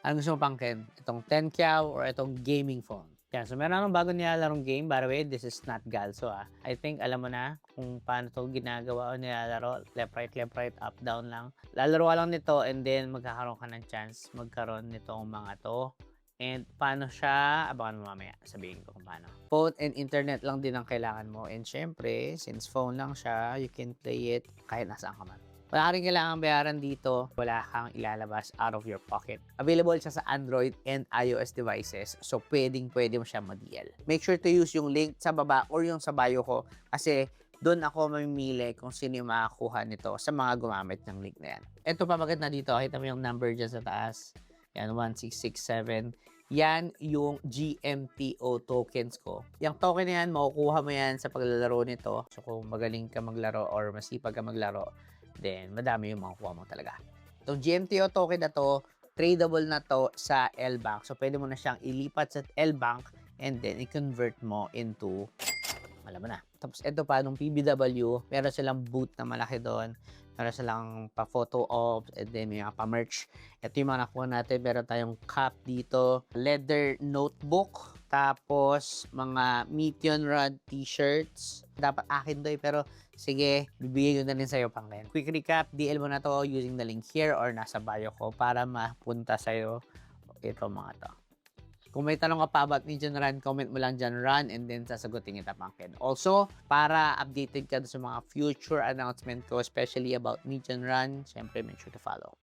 Anong gusto mo pang, Ken? Itong 10 Kyaw or itong gaming phone? Yan, so meron akong bago nilalarong game. By the way, this is not Galso I think alam mo na kung paano to ginagawa o nilalaro. Left, right, up, down lang. Lalaro ka lang nito and then magkakaroon ka ng chance magkaroon nitong mga to. And paano siya, abangan mo mamaya, sabihin ko kung paano. Phone and internet lang din ang kailangan mo. And syempre, since phone lang siya, you can play it kahit nasaan ka man. Wala ka rin kailangan bayaran dito. Wala kang ilalabas out of your pocket. Available siya sa Android and iOS devices. So, pwede mo siya mag-DL. Make sure to use yung link sa baba or yung sa bio ko kasi doon ako mamimili kung sino yung makakuha nito sa mga gumamit ng link na yan. Ito papagat na dito. Kita mo yung number dyan sa taas. Yan, 1667. Yan yung GMTO tokens ko. Yung token na yan, makukuha mo yan sa paglalaro nito. So, kung magaling ka maglaro or masipag ka maglaro, then madami yung makukuha mo talaga. Itong GMTO token na to, tradable na to sa L-Bank. So, pwede mo na siyang ilipat sa L-Bank and then i-convert mo into, alam mo na. Tapos, ito pa, nung PBW, meron silang booth na malaki doon. Meron silang pa-photo op, and then may mga pa-merch. Ito yung mga nakuha natin. Meron tayong cup dito, leather notebook, tapos mga Meteon Rod t-shirts. Dapat akin to pero sige, bibigyan ko na rin sa'yo pang rin. Quick recap, DL mo na to using the link here or nasa bio ko para mapunta sa'yo ito mga to. Kung may tanong ka pa about Meteon Run, comment mo lang dyan, Run, and then sasagutin kita pangkin. Also, para updated ka sa mga future announcement ko, especially about Meteon Run, syempre make sure to follow.